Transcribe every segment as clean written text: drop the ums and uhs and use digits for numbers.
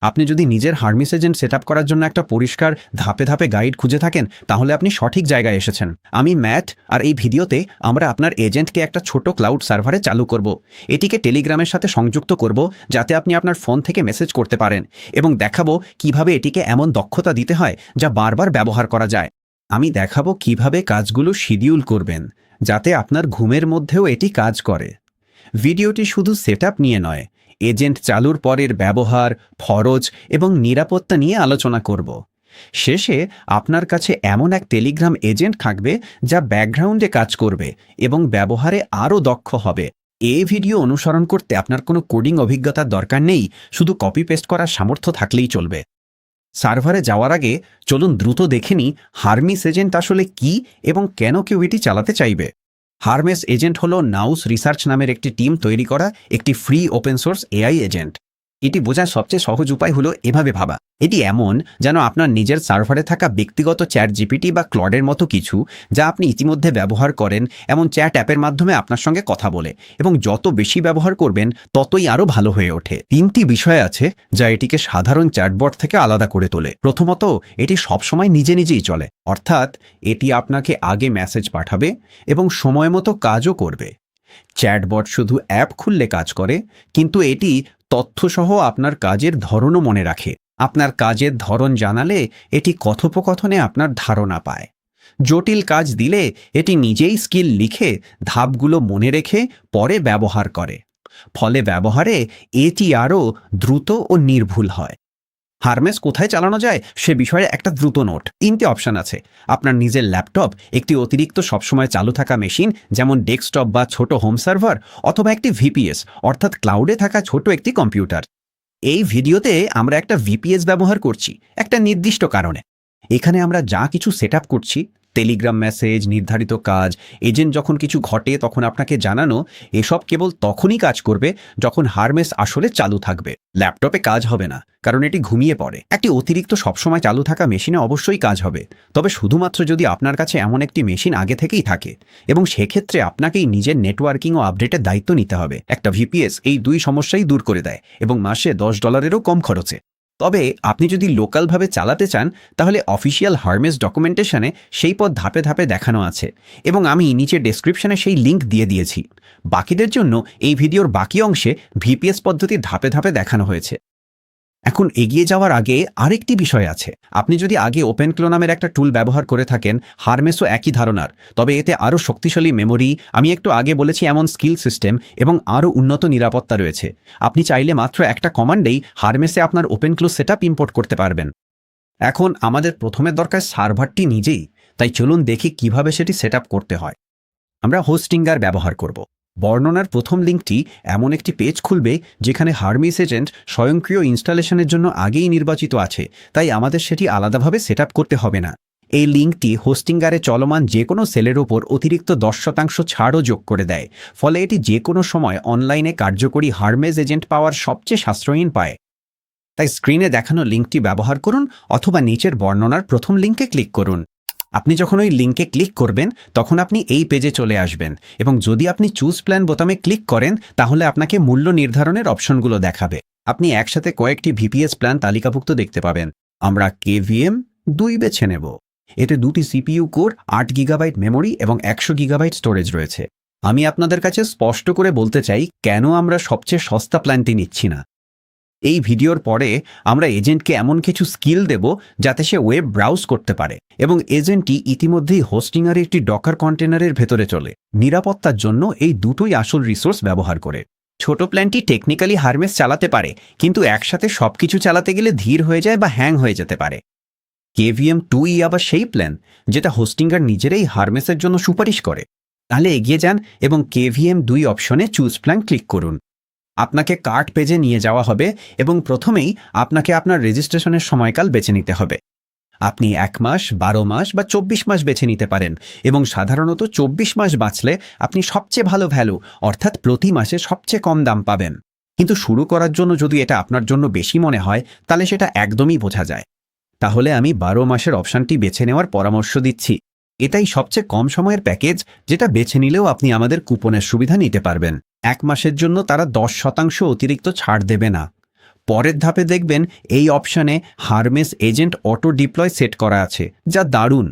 আপনি যদি নিজের হার্মিস এজেন্ট সেট আপ করার জন্য একটা পরিষ্কার ধাপে ধাপে গাইড খুঁজে থাকেন, তাহলে আপনি সঠিক জায়গায় এসেছেন। আমি ম্যাট, আর এই ভিডিওতে আমরা আপনার এজেন্টকে একটা ছোট ক্লাউড সার্ভারে চালু করব। এটিকে টেলিগ্রামের সাথে সংযুক্ত করব, যাতে আপনি আপনার ফোন থেকে মেসেজ করতে পারেন, এবং দেখাবো কিভাবে এটিকে এমন দক্ষতা দিতে হয় যা বারবার ব্যবহার করা যায়। আমি দেখাবো কিভাবে কাজগুলো শিডিউল করবেন, যাতে আপনার ঘুমের মধ্যেও এটি কাজ করে। ভিডিওটি শুধু সেটআপ নিয়ে নয়, এজেন্ট চালুর পরের ব্যবহার, খরচ এবং নিরাপত্তা নিয়ে আলোচনা করব। শেষে আপনার কাছে এমন এক টেলিগ্রাম এজেন্ট থাকবে যা ব্যাকগ্রাউন্ডে কাজ করবে এবং ব্যবহারে আরও দক্ষ হবে। এই ভিডিও অনুসরণ করতে আপনার কোনো কোডিং অভিজ্ঞতার দরকার নেই, শুধু কপি পেস্ট করার সামর্থ্য থাকলেই চলবে। সার্ভারে যাওয়ার আগে চলুন দ্রুত দেখে নিই হার্মিস এজেন্ট আসলে কি এবং কেন কেউ এটি চালাতে চাইবে। হার্মেস এজেন্ট হল নাউস রিসার্চ নামের একটি টিম তৈরি করা একটি free open source AI agent. এটি বোঝার সবচেয়ে সহজ উপায় হলো এভাবে ভাবা, এটি এমন যেন আপনার নিজের সার্ভারে থাকা ব্যক্তিগত চ্যাট জিপিটি বা ক্লডের মতো কিছু, যা আপনি ইতিমধ্যে ব্যবহার করেন এমন চ্যাট অ্যাপের মাধ্যমে আপনার সঙ্গে কথা বলে, এবং যত বেশি ব্যবহার করবেন ততই আরও ভালো হয়ে ওঠে। তিনটি বিষয় আছে যা এটিকে সাধারণ চ্যাটবট থেকে আলাদা করে তোলে। প্রথমত, এটি সবসময় নিজে নিজেই চলে, অর্থাৎ এটি আপনাকে আগে মেসেজ পাঠাবে এবং সময় মতো কাজও করবে। চ্যাটবট শুধু অ্যাপ খুললে কাজ করে, কিন্তু এটি তথ্যসহ আপনার কাজের ধরনও মনে রাখে। আপনার কাজের ধরন জানালে এটি কথোপকথনে আপনার ধারণা পায়। জটিল কাজ দিলে এটি নিজেই স্কিল লিখে ধাপগুলো মনে রেখে পরে ব্যবহার করে। ফলে ব্যবহারে এটি আরও দ্রুত ও নির্ভুল হয়। হার্মেস কোথায় চালানো যায় সে বিষয়ে একটা দ্রুত নোট। 3টে অপশান আছে: আপনার নিজের ল্যাপটপ, একটি অতিরিক্ত সবসময় চালু থাকা মেশিন যেমন ডেস্কটপ বা ছোট হোম সার্ভার, অথবা একটি ভিপিএস অর্থাৎ ক্লাউডে থাকা ছোট একটি কম্পিউটার। এই ভিডিওতে আমরা একটা ভিপিএস ব্যবহার করছি একটা নির্দিষ্ট কারণে। এখানে আমরা যা কিছু সেট আপ করছি, টেলিগ্রাম মেসেজ, নির্ধারিত কাজ, এজেন্ট যখন কিছু ঘটে তখন আপনাকে জানানো, এসব কেবল তখনই কাজ করবে যখন হার্মেস আসলে চালু থাকবে। ল্যাপটপে কাজ হবে না, কারণ এটি ঘুমিয়ে পড়ে। একটি অতিরিক্ত সবসময় চালু থাকা মেশিনে অবশ্যই কাজ হবে, তবে শুধুমাত্র যদি আপনার কাছে এমন একটি মেশিন আগে থেকেই থাকে, এবং সেক্ষেত্রে আপনাকেই নিজের নেটওয়ার্কিং ও আপডেটের দায়িত্ব নিতে হবে। একটা ভিপিএস এই দুই সমস্যাই দূর করে দেয়, এবং মাসে $10-এরও কম খরচে। তবে আপনি যদি লোকালভাবে চালাতে চান, তাহলে অফিসিয়াল হার্মেস ডকুমেন্টেশনে সেই পথ ধাপে ধাপে দেখানো আছে, এবং আমি নিচে ডেসক্রিপশনে সেই লিঙ্ক দিয়ে দিয়েছি। বাকিদের জন্য এই ভিডিওর বাকি অংশে ভিপিএস পদ্ধতি ধাপে ধাপে দেখানো হয়েছে। এখন এগিয়ে যাওয়ার আগে আরেকটি বিষয় আছে। আপনি যদি আগে ওপেনক্লো নামের একটা টুল ব্যবহার করে থাকেন, হার্মেসও একই ধারণার, তবে এতে আরও শক্তিশালী মেমোরি, আমি একটু আগে বলেছি এমন স্কিল সিস্টেম, এবং আরও উন্নত নিরাপত্তা রয়েছে। আপনি চাইলে মাত্র একটা কমান্ডেই হার্মেসে আপনার ওপেনক্লো সেটআপ ইম্পোর্ট করতে পারবেন। এখন আমাদের প্রথমে দরকার সার্ভারটি নিজেই, তাই চলুন দেখি কিভাবে সেটি সেট করতে হয়। আমরা হোস্টিঙ্গার ব্যবহার করব। বর্ণনার প্রথম লিঙ্কটি এমন একটি পেজ খুলবে যেখানে হার্মিস এজেন্ট স্বয়ংক্রিয় ইনস্টলেশনের জন্য আগেই নির্বাচিত আছে, তাই আমাদের সেটি আলাদাভাবে সেট করতে হবে না। এই লিঙ্কটি হোস্টিঙ্গারে চলমান যে কোনো সেলের ওপর অতিরিক্ত 10% ছাড়ও যোগ করে দেয়, ফলে এটি যে কোনো সময় অনলাইনে কার্যকরী হার্মেস এজেন্ট পাওয়ার সবচেয়ে সাশ্রয়ী পায়। তাই স্ক্রিনে দেখানো লিঙ্কটি ব্যবহার করুন, অথবা নিচের বর্ণনার প্রথম লিঙ্কে ক্লিক করুন। আপনি যখন ওই লিঙ্কে ক্লিক করবেন, তখন আপনি এই পেজে চলে আসবেন, এবং যদি আপনি চুজ প্ল্যান বোতামে ক্লিক করেন, তাহলে আপনাকে মূল্য নির্ধারণের অপশনগুলো দেখাবে। আপনি একসাথে কয়েকটি ভিপিএস প্ল্যান তালিকাভুক্ত দেখতে পাবেন। আমরা KVM 2 বেছে নেব। এতে 2টি CPU কোর, 8 গিগাবাইট মেমোরি এবং 100 গিগাবাইট স্টোরেজ রয়েছে। আমি আপনাদের কাছে স্পষ্ট করে বলতে চাই কেন আমরা সবচেয়ে সস্তা প্ল্যানটি নিচ্ছি না। এই ভিডিওর পরে আমরা এজেন্টকে এমন কিছু স্কিল দেব যাতে সে ওয়েব ব্রাউজ করতে পারে, এবং এজেন্টটি ইতিমধ্যেই হোস্টিংয়ের একটি ডকার কন্টেনারের ভেতরে চলে। নিরাপত্তার জন্য এই দুটোই আসল রিসোর্স ব্যবহার করে। ছোট প্ল্যানটি টেকনিক্যালি হার্মেস চালাতে পারে, কিন্তু একসাথে সবকিছু চালাতে গেলে ধীর হয়ে যায় বা হ্যাং হয়ে যেতে পারে। KVM 2 আবার সেই প্ল্যান যেটা হোস্টিঙ্গার নিজেরাই হার্মেসের জন্য সুপারিশ করে। তাহলে এগিয়ে যান এবং KVM 2 অপশনে চুজ প্ল্যান ক্লিক করুন। আপনাকে কার্ট পেজে নিয়ে যাওয়া হবে, এবং প্রথমেই আপনাকে আপনার রেজিস্ট্রেশনের সময়কাল বেছে নিতে হবে। আপনি 1 মাস, 12 মাস বা 24 মাস বেছে নিতে পারেন, এবং সাধারণত 24 মাস বাঁচলে আপনি সবচেয়ে ভালো ভ্যালু, অর্থাৎ প্রতি মাসে সবচেয়ে কম দাম পাবেন। কিন্তু শুরু করার জন্য যদি এটা আপনার জন্য বেশি মনে হয়, তাহলে সেটা একদমই বোঝা যায়। তাহলে আমি 12 মাসের অপশানটি বেছে নেওয়ার পরামর্শ দিচ্ছি। এটাই সবচেয়ে কম সময়ের প্যাকেজ, যেটা বেছে নিলেও আপনি আমাদের কুপনের সুবিধা নিতে পারবেন। 1 মাসের জন্য তারা 10% অতিরিক্ত ছাড় দেবে না। পরের ধাপে দেখবেন এই অপশানে Hermes agent auto deploy set করা আছে, যা দারুণ।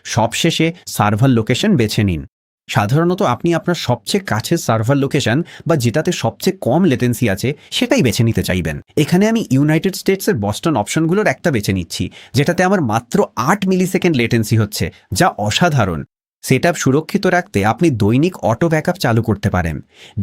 সবশেষে সার্ভার লোকেশন বেছে নিন। সাধারণত আপনি আপনার সবচেয়ে কাছের সার্ভার লোকেশন বা যেটাতে সবচেয়ে কম লেটেন্সি আছে সেটাই বেছে নিতে চাইবেন। এখানে আমি ইউনাইটেড স্টেটসের বস্টন অপশনগুলোর একটা বেছে নিচ্ছি, যেটাতে আমার মাত্র 8 মিলিসেকেন্ড লেটেন্সি হচ্ছে, যা অসাধারণ। সেটআপ সুরক্ষিত রাখতে আপনি দৈনিক অটো ব্যাকআপ চালু করতে পারেন।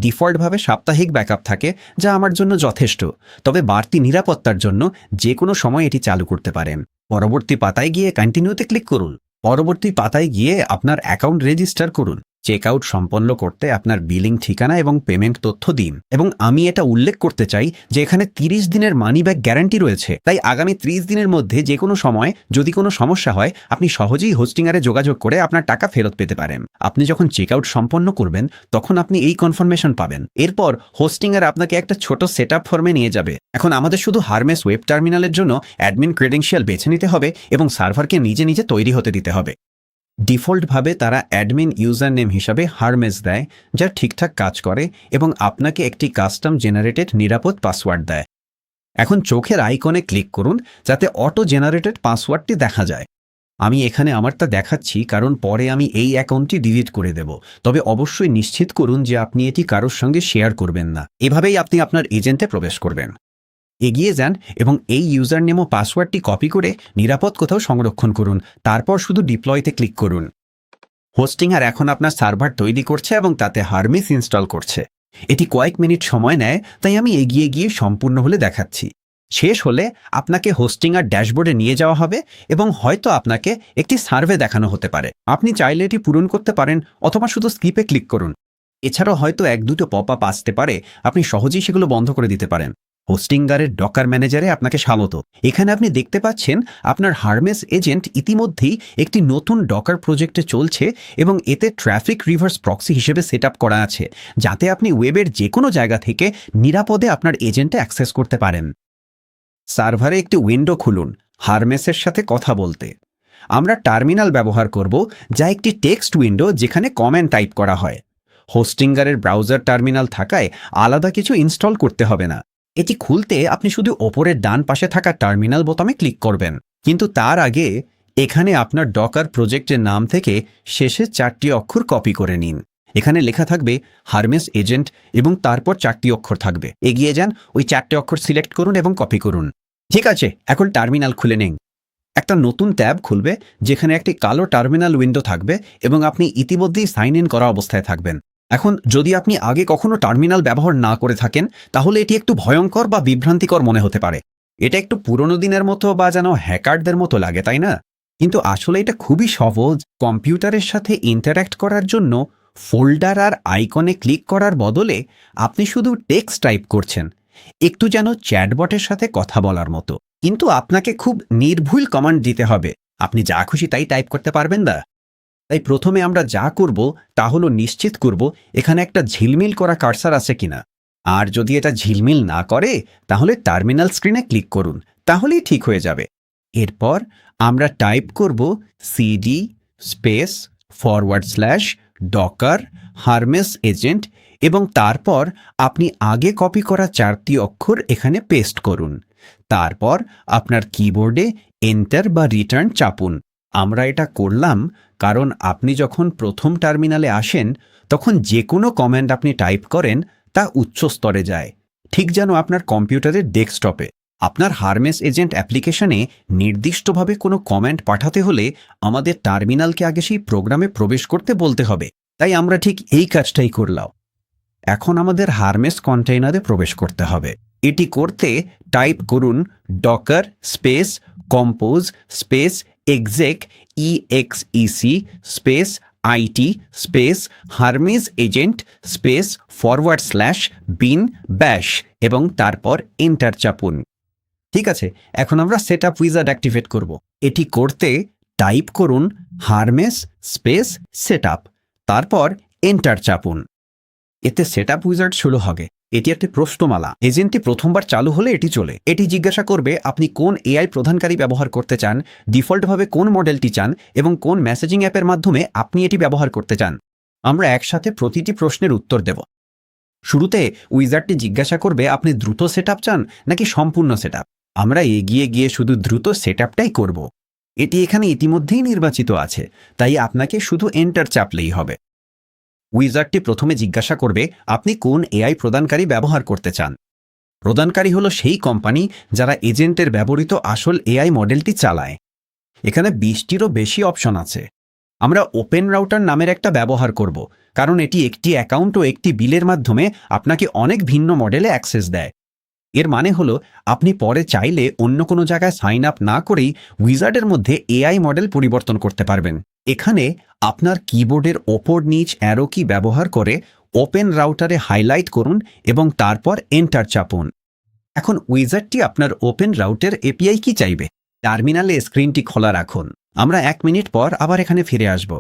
ডিফল্টভাবে সাপ্তাহিক ব্যাকআপ থাকে, যা আমার জন্য যথেষ্ট, তবে বাড়তি নিরাপত্তার জন্য যে কোনো সময় এটি চালু করতে পারেন। পরবর্তী পাতায় গিয়ে কন্টিনিউতে ক্লিক করুন। পরবর্তী পাতায় গিয়ে আপনার অ্যাকাউন্ট রেজিস্টার করুন। চেকআউট সম্পন্ন করতে আপনার বিলিং ঠিকানা এবং পেমেন্ট তথ্য দিন। এবং আমি এটা উল্লেখ করতে চাই যে এখানে 30 দিনের মানি ব্যাক গ্যারান্টি রয়েছে, তাই আগামী 30 দিনের মধ্যে যে কোনো সময় যদি কোনো সমস্যা হয় আপনি সহজেই হোস্টিংয়ারে যোগাযোগ করে আপনার টাকা ফেরত পেতে পারেন। আপনি যখন চেকআউট সম্পন্ন করবেন তখন আপনি এই কনফার্মেশন পাবেন। এরপর হোস্টিংয়ার আপনাকে একটা ছোট সেটআপ ফর্মে নিয়ে যাবে। এখন আমাদের শুধু হারমেস ওয়েব টার্মিনালের জন্য অ্যাডমিন ক্রেডেনশিয়াল বেছে নিতে হবে এবং সার্ভারকে নিজে নিজে তৈরি হতে দিতে হবে। ডিফল্টভাবে তারা অ্যাডমিন ইউজার নেম হিসাবে হারমেস দেয়, যা ঠিকঠাক কাজ করে এবং আপনাকে একটি কাস্টম জেনারেটেড নিরাপদ পাসওয়ার্ড দেয়। এখন চোখের আইকনে ক্লিক করুন যাতে অটো জেনারেটেড পাসওয়ার্ডটি দেখা যায়। আমি এখানে আমারটা দেখাচ্ছি কারণ পরে আমি এই অ্যাকাউন্টটি ডিলিট করে দেব, তবে অবশ্যই নিশ্চিত করুন যে আপনি এটি কারোর সঙ্গে শেয়ার করবেন না। এভাবেই আপনি আপনার এজেন্টে প্রবেশ করবেন। এগিয়ে যান এবং এই ইউজার নেম ও পাসওয়ার্ডটি কপি করে নিরাপদ কোথাও সংরক্ষণ করুন। তারপর শুধু ডিপ্লয়তে ক্লিক করুন। হোস্টিংয়ার এখন আপনার সার্ভার তৈরি করছে এবং তাতে হারমেস ইনস্টল করছে। এটি কয়েক মিনিট সময় নেয়, তাই আমি এগিয়ে গিয়ে সম্পূর্ণ হলে দেখাচ্ছি। শেষ হলে আপনাকে হোস্টিংয়ার ড্যাশবোর্ডে নিয়ে যাওয়া হবে এবং হয়তো আপনাকে একটি সার্ভে দেখানো হতে পারে। আপনি চাইলে এটি পূরণ করতে পারেন অথবা শুধু স্কিপে ক্লিক করুন। এছাড়াও হয়তো 1-2 পপ আপ আসতে পারে, আপনি সহজেই সেগুলো বন্ধ করে দিতে পারেন। হোস্টিংয়ারের ডকার ম্যানেজারে আপনাকে স্বাগত। এখানে আপনি দেখতে পাচ্ছেন আপনার হারমেস এজেন্ট ইতিমধ্যেই একটি নতুন ডকার প্রজেক্টে চলছে এবং এতে ট্রাফিক রিভার্স প্রক্সি হিসেবে সেট আপ করা আছে, যাতে আপনি ওয়েবের যে কোনো জায়গা থেকে নিরাপদে আপনার এজেন্টে অ্যাক্সেস করতে পারেন। সার্ভারে একটি উইন্ডো খুলুন হারমেসের সাথে কথা বলতে। আমরা টার্মিনাল ব্যবহার করব, যা একটি টেক্সট উইন্ডো যেখানে কমেন্ট টাইপ করা হয়। হোস্টিংয়ারের ব্রাউজার টার্মিনাল থাকায় আলাদা কিছু ইনস্টল করতে হবে না। এটি খুলতে আপনি শুধু ওপরের ডান পাশে থাকা টার্মিনাল বোতামে ক্লিক করবেন, কিন্তু তার আগে এখানে আপনার ডকার প্রজেক্টের নাম থেকে শেষের 4টি অক্ষর কপি করে নিন। এখানে লেখা থাকবে হারমেস এজেন্ট এবং তারপর 4টি অক্ষর থাকবে। এগিয়ে যান, ওই 4টে অক্ষর সিলেক্ট করুন এবং কপি করুন। ঠিক আছে, এখন টার্মিনাল খুলে নিন। একটা নতুন ট্যাব খুলবে যেখানে একটি কালো টার্মিনাল উইন্ডো থাকবে এবং আপনি ইতিমধ্যেই সাইন ইন করা অবস্থায় থাকবেন। এখন যদি আপনি আগে কখনো টার্মিনাল ব্যবহার না করে থাকেন তাহলে এটি একটু ভয়ঙ্কর বা বিভ্রান্তিকর মনে হতে পারে। এটা একটু পুরনো দিনের মতো বা যেন হ্যাকারদের মতো লাগে, তাই না? কিন্তু আসলে এটা খুবই সহজ। কম্পিউটারের সাথে ইন্টারঅ্যাক্ট করার জন্য ফোল্ডার আর আইকনে ক্লিক করার বদলে আপনি শুধু টেক্সট টাইপ করছেন, একটু যেন চ্যাটবটের সাথে কথা বলার মতো। কিন্তু আপনাকে খুব নির্ভুল কমান্ড দিতে হবে, আপনি যা খুশি তাই টাইপ করতে পারবেন না। তাই প্রথমে আমরা যা করব তা হলো নিশ্চিত করব এখানে একটা ঝিলমিল করা কার্সার আছে কিনা। আর যদি এটা ঝিলমিল না করে তাহলে টার্মিনাল স্ক্রিনে ক্লিক করুন, তাহলেই ঠিক হয়ে যাবে। এরপর আমরা টাইপ করব CD space /Docker Hermes agent এবং তারপর আপনি আগে কপি করা 4টি অক্ষর এখানে পেস্ট করুন। তারপর আপনার কিবোর্ডে এন্টার বা রিটার্ন চাপুন। আমরা এটা করলাম কারণ আপনি যখন প্রথম টার্মিনালে আসেন তখন যে কোনো কমান্ড আপনি টাইপ করেন তা উচ্চ স্তরে যায়, ঠিক যেন আপনার কম্পিউটারের ডেস্কটপে। আপনার হারমেস এজেন্ট অ্যাপ্লিকেশনে নির্দিষ্টভাবে কোনো কমেন্ট পাঠাতে হলে আমাদের টার্মিনালকে আগে সেই প্রোগ্রামে প্রবেশ করতে বলতে হবে। তাই আমরা ঠিক এই কাজটাই করলাম। এখন আমাদের হারমেস কন্টেইনারে প্রবেশ করতে হবে। এটি করতে টাইপ করুন Docker space compose space exec space IT space Hermes agent space /bin bash এবং তারপর এন্টার চাপুন। ঠিক আছে, এখন আমরা সেটআপ উইজার্ড অ্যাক্টিভেট করব। এটি করতে টাইপ করুন হারমেস স্পেস সেটআপ, তারপর এন্টার চাপুন। এতে সেটআপ উইজার্ড শুরু হবে। এটি একটি প্রশ্নমালা। এজেন্টটি প্রথমবার চালু হলে এটি চলে। এটি জিজ্ঞাসা করবে আপনি কোন এআই প্রধানকারী ব্যবহার করতে চান, ডিফল্টভাবে কোন মডেলটি চান এবং কোন মেসেজিং অ্যাপের মাধ্যমে আপনি এটি ব্যবহার করতে চান। আমরা একসাথে প্রতিটি প্রশ্নের উত্তর দেব। শুরুতে উইজার্ডটি জিজ্ঞাসা করবে আপনি দ্রুত সেটআপ চান নাকি সম্পূর্ণ সেটআপ। আমরা এগিয়ে গিয়ে শুধু দ্রুত সেটআপটাই করব। এটি এখানে ইতিমধ্যেই নির্বাচিত আছে, তাই আপনাকে শুধু এন্টার চাপলেই হবে। উইজার্ডটি প্রথমে জিজ্ঞাসা করবে আপনি কোন এআই প্রদানকারী ব্যবহার করতে চান। প্রদানকারী হলো সেই কোম্পানি যারা এজেন্টের ব্যবহৃত আসল এআই মডেলটি চালায়। এখানে 20টিরও বেশি অপশন আছে। আমরা ওপেন রাউটার নামের একটা ব্যবহার করব, কারণ এটি একটি অ্যাকাউন্ট ও একটি বিলের মাধ্যমে আপনাকে অনেক ভিন্ন মডেলে অ্যাক্সেস দেয়। এর মানে হলো আপনি পরে চাইলে অন্য কোনো জায়গায় সাইন আপ না করেই উইজার্ডের মধ্যে এআই মডেল পরিবর্তন করতে পারবেন। এখানে আপনার কিবোর্ডের ওপর নিচ অ্যারো কি ব্যবহার করে ওপেন রাউটারে হাইলাইট করুন এবং তারপর এন্টার চাপুন। এখন উইজার্ডটি আপনার ওপেন রাউটের এপিআই কি চাইবে। টার্মিনালে স্ক্রিনটি খোলা রাখুন। আমরা 1 মিনিট পর আবার এখানে ফিরে আসব।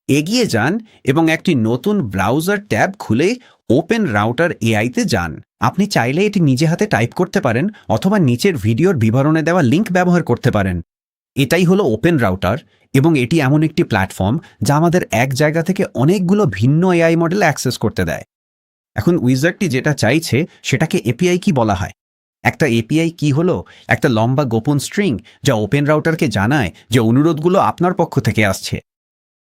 এগিয়ে যান এবং একটি নতুন ব্রাউজার ট্যাব খুলে ওপেন রাউটার এআইতে যান। আপনি চাইলে এটি নিজে হাতে টাইপ করতে পারেন অথবা নিচের ভিডিওর বিবরণে দেওয়া লিঙ্ক ব্যবহার করতে পারেন। এটাই হলো ওপেন রাউটার এবং এটি এমন একটি প্ল্যাটফর্ম যা আমাদের এক জায়গা থেকে অনেকগুলো ভিন্ন এআই মডেল অ্যাক্সেস করতে দেয়। এখন উইজার্ডটি যেটা চাইছে সেটাকে এপিআই কি বলা হয়। একটা এপিআই কি হলো একটা লম্বা গোপন স্ট্রিং যা ওপেন রাউটারকে জানায় যে অনুরোধগুলো আপনার পক্ষ থেকে আসছে।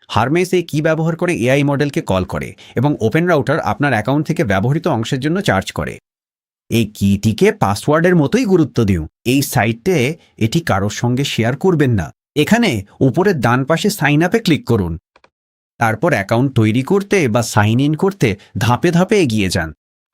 হারমেস এই কি ব্যবহার করে এআই মডেলকে কল করে এবং ওপেন রাউটার আপনার অ্যাকাউন্ট থেকে ব্যবহৃত অংশের জন্য চার্জ করে। এই কিটিকে পাসওয়ার্ডের মতোই গুরুত্ব দিও। এই সাইটে এটি কারোর সঙ্গে শেয়ার করবেন না। এখানে উপরের ডান পাশে সাইন আপে ক্লিক করুন। তারপর অ্যাকাউন্ট তৈরি করতে বা সাইন ইন করতে ধাপে ধাপে এগিয়ে যান।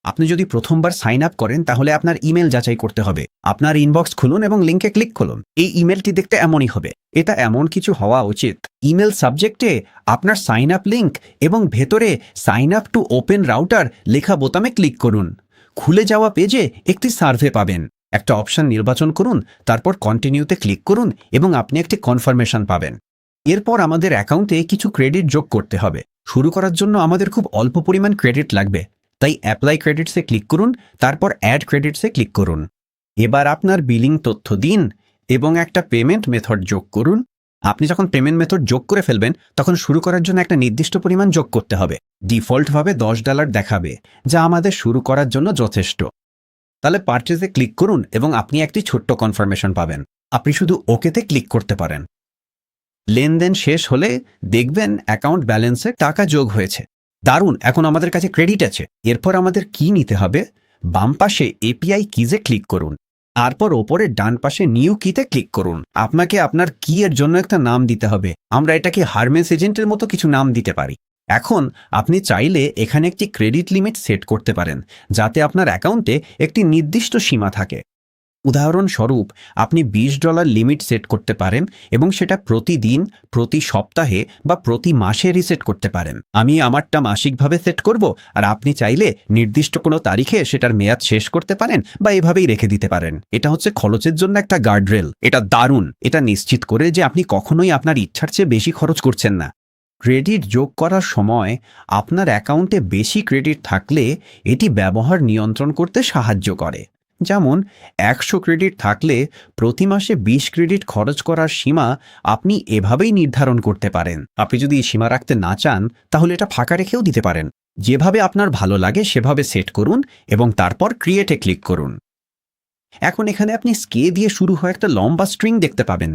আপনি যদি প্রথমবার সাইন আপ করেন তাহলে আপনার ইমেল যাচাই করতে হবে। আপনার ইনবক্স খুলুন এবং লিঙ্কে ক্লিক করুন। এই ইমেলটি দেখতে এমনই হবে। এটা এমন কিছু হওয়া উচিত। ইমেল সাবজেক্টে আপনার সাইন আপ লিঙ্ক এবং ভেতরে sign up to open router লেখা বোতামে ক্লিক করুন। খুলে যাওয়া পেজে একটি সার্ভে পাবেন। একটা অপশন নির্বাচন করুন, তারপর কন্টিনিউতে ক্লিক করুন এবং আপনি একটি কনফার্মেশন পাবেন। এরপর আমাদের অ্যাকাউন্টে কিছু ক্রেডিট যোগ করতে হবে। শুরু করার জন্য আমাদের খুব অল্প পরিমাণ ক্রেডিট লাগবে, তাই অ্যাপ্লাই ক্রেডিটসে ক্লিক করুন, তারপর অ্যাড ক্রেডিটসে ক্লিক করুন। এবার আপনার বিলিং তথ্য দিন এবং একটা পেমেন্ট মেথড যোগ করুন। আপনি যখন পেমেন্ট মেথড যোগ করে ফেলবেন তখন শুরু করার জন্য একটা নির্দিষ্ট পরিমাণ যোগ করতে হবে। ডিফল্টভাবে $10 দেখাবে, যা আমাদের শুরু করার জন্য যথেষ্ট। তাহলে পারচেজে ক্লিক করুন এবং আপনি একটি ছোট্ট কনফার্মেশন পাবেন। আপনি শুধু ওকেতে ক্লিক করতে পারেন। লেনদেন শেষ হলে দেখবেন অ্যাকাউন্ট ব্যালেন্সে টাকা যোগ হয়েছে। দারুণ, এখন আমাদের কাছে ক্রেডিট আছে। এরপর আমাদের কি নিতে হবে? বাম পাশে এপিআই কিজে ক্লিক করুন, তারপর ওপরে ডান পাশে নিউ কিতে ক্লিক করুন। আপনাকে আপনার কি এর জন্য একটা নাম দিতে হবে। আমরা এটাকে হারমেস এজেন্টের মতো কিছু নাম দিতে পারি। এখন আপনি চাইলে এখানে একটি ক্রেডিট লিমিট সেট করতে পারেন, যাতে আপনার অ্যাকাউন্টে একটি নির্দিষ্ট সীমা থাকে। উদাহরণস্বরূপ আপনি $20 লিমিট সেট করতে পারেন এবং সেটা প্রতিদিন, প্রতি সপ্তাহে বা প্রতি মাসে রিসেট করতে পারেন। আমি আমারটা মাসিকভাবে সেট করব, আর আপনি চাইলে নির্দিষ্ট কোনো তারিখে সেটার মেয়াদ শেষ করতে পারেন বা এভাবেই রেখে দিতে পারেন। এটা হচ্ছে খরচের জন্য একটা গার্ডরেল। এটা দারুণ। এটা নিশ্চিত করে যে আপনি কখনোই আপনার ইচ্ছার চেয়ে বেশি খরচ করছেন না। ক্রেডিট যোগ করার সময় আপনার অ্যাকাউন্টে বেশি ক্রেডিট থাকলে এটি ব্যবহার নিয়ন্ত্রণ করতে সাহায্য করে। যেমন 100 ক্রেডিট থাকলে প্রতি মাসে 20 ক্রেডিট খরচ করার সীমা আপনি এভাবেই নির্ধারণ করতে পারেন। আপনি যদি এই সীমা রাখতে না চান তাহলে এটা ফাঁকা রেখেও দিতে পারেন। যেভাবে আপনার ভালো লাগে সেভাবে সেট করুন এবং তারপর ক্রিয়েটে ক্লিক করুন। এখন এখানে আপনি স্কে দিয়ে শুরু হয় একটা লম্বা স্ট্রিং দেখতে পাবেন।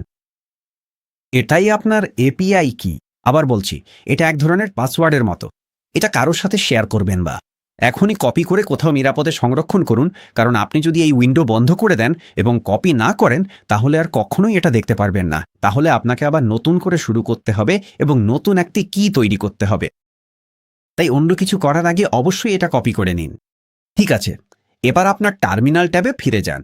এটাই আপনার এপিআই কি। আবার বলছি, এটা এক ধরনের পাসওয়ার্ডের মতো। এটা কারোর সাথে শেয়ার করবেন বা এখনই কপি করে কোথাও নিরাপদে সংরক্ষণ করুন, কারণ আপনি যদি এই উইন্ডো বন্ধ করে দেন এবং কপি না করেন তাহলে আর কখনোই এটা দেখতে পারবেন না। তাহলে আপনাকে আবার নতুন করে শুরু করতে হবে এবং নতুন একটি কি তৈরি করতে হবে। তাই অন্য কিছু করার আগে অবশ্যই এটা কপি করে নিন। ঠিক আছে, এবার আপনার টার্মিনাল ট্যাবে ফিরে যান।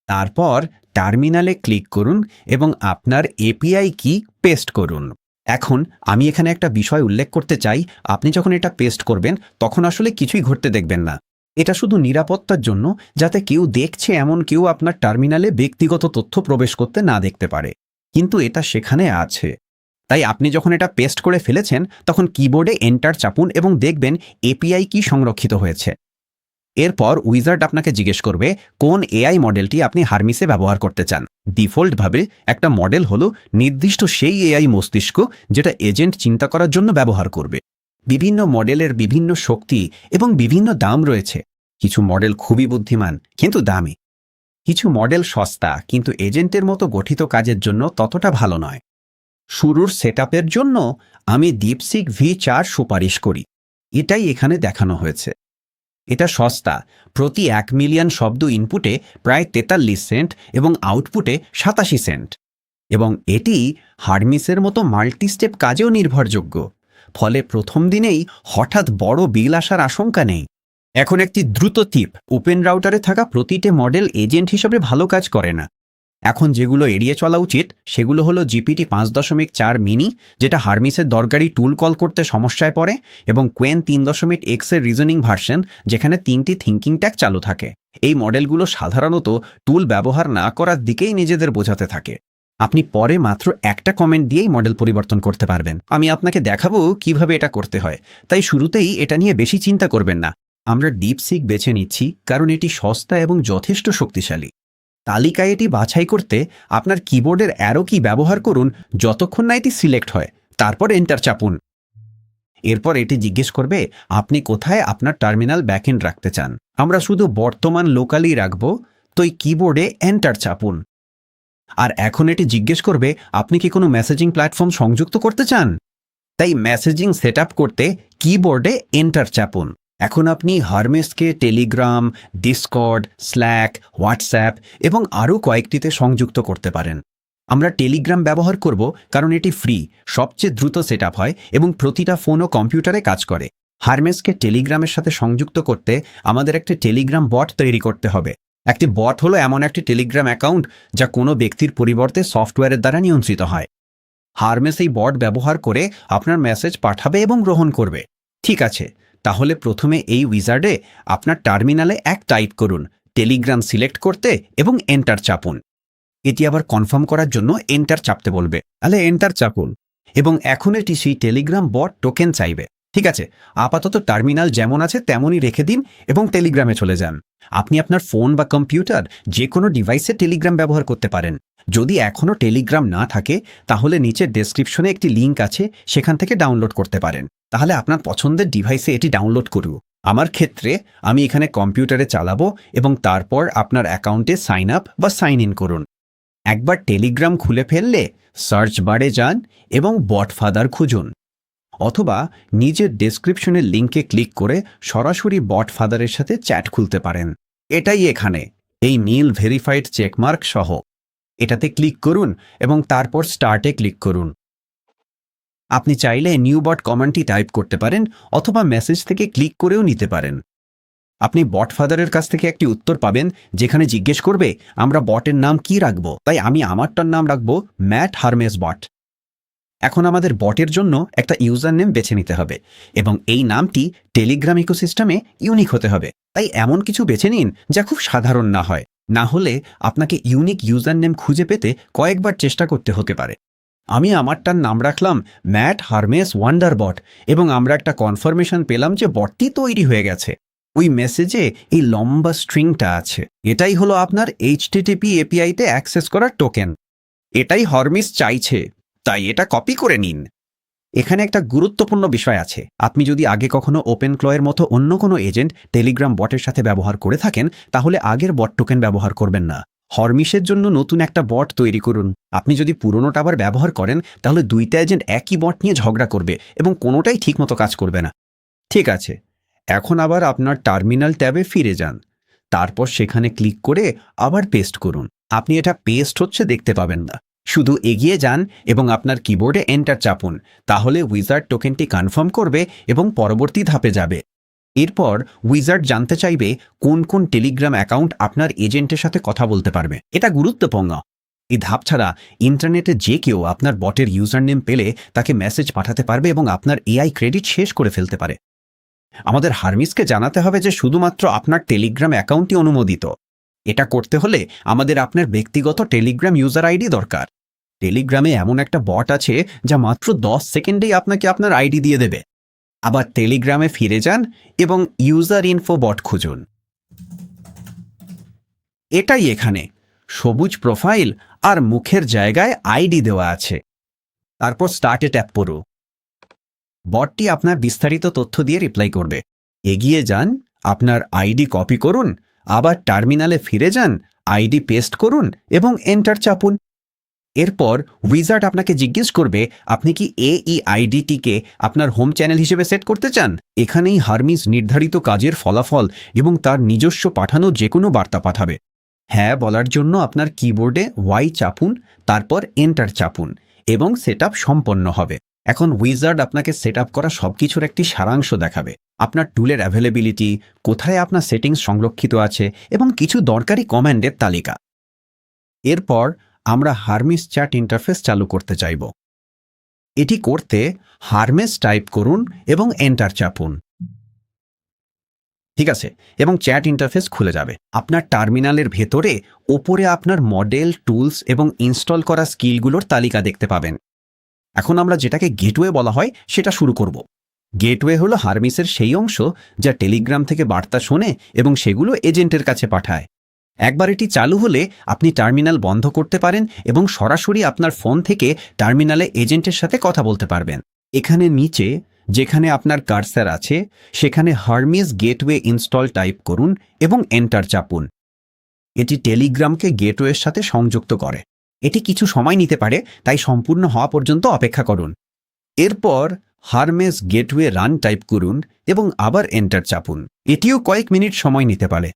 তারপর টার্মিনালে ক্লিক করুন এবং আপনার এপিআই কি পেস্ট করুন। এখন আমি এখানে একটা বিষয় উল্লেখ করতে চাই। আপনি যখন এটা পেস্ট করবেন তখন আসলে কিছুই ঘটতে দেখবেন না। এটা শুধু নিরাপত্তার জন্য, যাতে কেউ দেখছে এমন কেউ আপনার টার্মিনালে ব্যক্তিগত তথ্য প্রবেশ করতে না দেখতে পারে। কিন্তু এটা সেখানে আছে। তাই আপনি যখন এটা পেস্ট করে ফেলেছেন তখন কিবোর্ডে এন্টার চাপুন এবং দেখবেন এপিআই কি সংরক্ষিত হয়েছে। এরপর উইজার্ড আপনাকে জিজ্ঞেস করবে কোন এআই মডেলটি আপনি হারমিসে ব্যবহার করতে চান। ডিফল্টভাবে একটা মডেল হলো নির্দিষ্ট সেই এআই মস্তিষ্ক যেটা এজেন্ট চিন্তা করার জন্য ব্যবহার করবে। বিভিন্ন মডেলের বিভিন্ন শক্তি এবং বিভিন্ন দাম রয়েছে। কিছু মডেল খুবই বুদ্ধিমান কিন্তু দামি, কিছু মডেল সস্তা কিন্তু এজেন্টের মতো গঠিত কাজের জন্য ততটা ভালো নয়। শুরুর সেটআপের জন্য আমি DeepSeek V4 সুপারিশ করি। এটাই এখানে দেখানো হয়েছে। এটা সস্তা, প্রতি 1 মিলিয়ন শব্দ ইনপুটে প্রায় 43 সেন্ট এবং আউটপুটে 87 সেন্ট, এবং এটি হারমিসের মতো মাল্টিস্টেপ কাজেও নির্ভরযোগ্য। ফলে প্রথম দিনেই হঠাৎ বড় বিল আসার আশঙ্কা নেই। এখন একটি দ্রুত টিপ, ওপেন রাউটারে থাকা প্রতিটি মডেল এজেন্ট হিসেবে ভালো কাজ করে না। এখন যেগুলো এড়িয়ে চলা উচিত সেগুলো হলো GPT 5.4 মিনি, যেটা হারমিসের দরকারি টুল কল করতে সমস্যায় পড়ে, এবং কোয়েন 3.x এর রিজনিং ভার্সন, যেখানে 3টি থিঙ্কিং ট্যাগ চালু থাকে। এই মডেলগুলো সাধারণত টুল ব্যবহার না করার দিকেই নিজেদের বোঝাতে থাকে। আপনি পরে মাত্র একটা কমেন্ট দিয়েই মডেল পরিবর্তন করতে পারবেন। আমি আপনাকে দেখাবো কিভাবে এটা করতে হয়, তাই শুরুতেই এটা নিয়ে বেশি চিন্তা করবেন না। আমরা DeepSeek বেছে নিচ্ছি কারণ এটি সস্তা এবং যথেষ্ট শক্তিশালী। তালিকায় এটি বাছাই করতে আপনার কিবোর্ডের অ্যারো কি ব্যবহার করুন যতক্ষণ না এটি সিলেক্ট হয়, তারপর এন্টার চাপুন। এরপর এটি জিজ্ঞেস করবে আপনি কোথায় আপনার টার্মিনাল ব্যাকএন্ড রাখতে চান। আমরা শুধু বর্তমান লোকালি রাখব, তো এই কিবোর্ডে এন্টার চাপুন। আর এখন এটি জিজ্ঞেস করবে আপনি কি কোনো মেসেজিং প্ল্যাটফর্ম সংযুক্ত করতে চান, তাই মেসেজিং সেট করতে কিবোর্ডে এন্টার চাপুন। এখন আপনি হারমেসকে টেলিগ্রাম, ডিসকর্ড, স্ল্যাক, হোয়াটসঅ্যাপ এবং আরও কয়েকটিতে সংযুক্ত করতে পারেন। আমরা টেলিগ্রাম ব্যবহার করব কারণ এটি ফ্রি, সবচেয়ে দ্রুত সেট হয় এবং প্রতিটা ফোন ও কম্পিউটারে কাজ করে। হারমেসকে টেলিগ্রামের সাথে সংযুক্ত করতে আমাদের একটি টেলিগ্রাম বট তৈরি করতে হবে। একটি বট হলো এমন একটি টেলিগ্রাম অ্যাকাউন্ট যা কোনো ব্যক্তির পরিবর্তে সফটওয়্যারের দ্বারা নিয়ন্ত্রিত হয়। হারমেস এই বট ব্যবহার করে আপনার মেসেজ পাঠাবে এবং গ্রহণ করবে। ঠিক আছে, তাহলে প্রথমে এই উইজার্ডে আপনার টার্মিনালে টাইপ করুন, টেলিগ্রাম সিলেক্ট করতে এবং এন্টার চাপুন। এটি আবার কনফার্ম করার জন্য এন্টার চাপতে বলবে, তাহলে এন্টার চাপুন এবং এখন এটি সেই টেলিগ্রাম বট টোকেন চাইবে। ঠিক আছে, আপাতত টার্মিনাল যেমন আছে তেমনই রেখে দিন এবং টেলিগ্রামে চলে যান। আপনি আপনার ফোন বা কম্পিউটার যে কোনো ডিভাইসে টেলিগ্রাম ব্যবহার করতে পারেন। যদি এখনও টেলিগ্রাম না থাকে তাহলে নিচের ডেসক্রিপশনে একটি লিঙ্ক আছে, সেখান থেকে ডাউনলোড করতে পারেন। তাহলে আপনার পছন্দের ডিভাইসে এটি ডাউনলোড করুন। আমার ক্ষেত্রে আমি এখানে কম্পিউটারে চালাবো এবং তারপর আপনার অ্যাকাউন্টে সাইন আপ বা সাইন ইন করুন। একবার টেলিগ্রাম খুলে ফেললে সার্চ বারে যান এবং বটফাদার খুঁজুন, অথবা নিজের ডেসক্রিপশনের লিঙ্কে ক্লিক করে সরাসরি বটফাদারের সাথে চ্যাট খুলতে পারেন। এটাই এখানে, এই নীল ভেরিফাইড চেকমার্ক সহ। এটাতে ক্লিক করুন এবং তারপর স্টার্টে ক্লিক করুন। আপনি চাইলে নিউ বট কমান্ডটি টাইপ করতে পারেন অথবা মেসেজ থেকে ক্লিক করেও নিতে পারেন। আপনি বটফাদারের কাছ থেকে একটি উত্তর পাবেন যেখানে জিজ্ঞেস করবে আমরা বটের নাম কি রাখব। তাই আমি আমারটার নাম রাখব ম্যাট হারমেস বট। এখন আমাদের বটের জন্য একটা ইউজার নেম বেছে নিতে হবে এবং এই নামটি টেলিগ্রাম ইকোসিস্টেমে ইউনিক হতে হবে। তাই এমন কিছু বেছে নিন যা খুব সাধারণ না হয়, না হলে আপনাকে ইউনিক ইউজার নেম খুঁজে পেতে কয়েকবার চেষ্টা করতে হতে পারে। আমি আমারটার নাম রাখলাম ম্যাট হারমেস ওয়ান্ডার বট এবং আমরা একটা কনফার্মেশন পেলাম যে বটটি তৈরি হয়ে গেছে। ওই মেসেজে এই লম্বা স্ট্রিংটা আছে। এটাই হলো আপনার HTTP API-তে অ্যাক্সেস করার টোকেন। এটাই হারমেস চাইছে, তাই এটা কপি করে নিন। এখানে একটা গুরুত্বপূর্ণ বিষয় আছে। আপনি যদি আগে কখনো ওপেন ক্লয়ের মতো অন্য কোনো এজেন্ট টেলিগ্রাম বটের সাথে ব্যবহার করে থাকেন তাহলে আগের বট টোকেন ব্যবহার করবেন না। হরমিসের জন্য নতুন একটা বট তৈরি করুন। আপনি যদি পুরোনোটা আবার ব্যবহার করেন তাহলে দুইটা এজেন্ট একই বট নিয়ে ঝগড়া করবে এবং কোনোটাই ঠিকমতো কাজ করবে না। ঠিক আছে, এখন আবার আপনার টার্মিনাল ট্যাবে ফিরে যান, তারপর সেখানে ক্লিক করে আবার পেস্ট করুন। আপনি এটা পেস্ট হচ্ছে দেখতে পাবেন না, শুধু এগিয়ে যান এবং আপনার কিবোর্ডে এন্টার চাপুন। তাহলে উইজার্ড টোকেনটি কনফার্ম করবে এবং পরবর্তী ধাপে যাবে। এরপর উইজার্ড জানতে চাইবে কোন কোন টেলিগ্রাম অ্যাকাউন্ট আপনার এজেন্টের সাথে কথা বলতে পারবে। এটা গুরুত্বপূর্ণ। এই ধাপ ছাড়া ইন্টারনেটে যে কেউ আপনার বটের ইউজার নেম পেলে তাকে মেসেজ পাঠাতে পারবে এবং আপনার AI ক্রেডিট শেষ করে ফেলতে পারে। আমাদের হারমিসকে জানাতে হবে যে শুধুমাত্র আপনার টেলিগ্রাম অ্যাকাউন্টই অনুমোদিত। এটা করতে হলে আমাদের আপনার ব্যক্তিগত টেলিগ্রাম ইউজার আইডি দরকার। টেলিগ্রামে এমন একটা বট আছে যা মাত্র 10 সেকেন্ডেই আপনাকে আপনার আইডি দিয়ে দেবে। আবার টেলিগ্রামে ফিরে যান এবং ইউজার ইনফো বট খুঁজুন। এটাই এখানে, সবুজ প্রোফাইল আর মুখের জায়গায় আইডি দেওয়া আছে। তারপর স্টার্টে ট্যাপ করুন। বটটি আপনার বিস্তারিত তথ্য দিয়ে রিপ্লাই করবে। এগিয়ে যান, আপনার আইডি কপি করুন, আবার টার্মিনালে ফিরে যান, আইডি পেস্ট করুন এবং এন্টার চাপুন। এরপর উইজার্ড আপনাকে জিজ্ঞেস করবে আপনি কি AEIDটিকে আপনার হোম চ্যানেল হিসেবে সেট করতে চান। এখানেই হারমিস নির্ধারিত কাজের ফলাফল এবং তার নিজস্ব পাঠানো যে কোনো বার্তা পাঠাবে। হ্যাঁ বলার জন্য আপনার কিবোর্ডে Y চাপুন, তারপর এন্টার চাপুন এবং সেটআপ সম্পন্ন হবে। এখন উইজার্ড আপনাকে সেটআপ করা সবকিছুর একটি সারাংশ দেখাবে, আপনার টুলের অ্যাভেলেবিলিটি, কোথায় আপনার সেটিংস সংরক্ষিত আছে এবং কিছু দরকারি কমান্ডের তালিকা। এরপর আমরা হারমিস চ্যাট ইন্টারফেস চালু করতে চাইব। এটি করতে হারমেস টাইপ করুন এবং এন্টার চাপুন। ঠিক আছে, এবং চ্যাট ইন্টারফেস খুলে যাবে। আপনার টার্মিনালের ভেতরে ওপরে আপনার মডেল, টুলস এবং ইনস্টল করা স্কিলগুলোর তালিকা দেখতে পাবেন। এখন আমরা যেটাকে গেটওয়ে বলা হয় সেটা শুরু করব। গেটওয়ে হলো হারমিসের সেই অংশ যা টেলিগ্রাম থেকে বার্তা শোনে এবং সেগুলো এজেন্টের কাছে পাঠায়। একবার এটি চালু হলে আপনি টার্মিনাল বন্ধ করতে পারেন এবং সরাসরি আপনার ফোন থেকে টার্মিনালে এজেন্টের সাথে কথা বলতে পারবেন। এখানে নিচে যেখানে আপনার কার্সার আছে সেখানে হারমিস গেটওয়ে ইনস্টল টাইপ করুন এবং এন্টার চাপুন। এটি টেলিগ্রামকে গেটওয়ের সাথে সংযুক্ত করে। এটি কিছু সময় নিতে পারে, তাই সম্পূর্ণ হওয়া পর্যন্ত অপেক্ষা করুন। এরপর হারমেস গেটওয়ে রান টাইপ করুন এবং আবার এন্টার চাপুন। এটিও কয়েক মিনিট সময় নিতে পারে।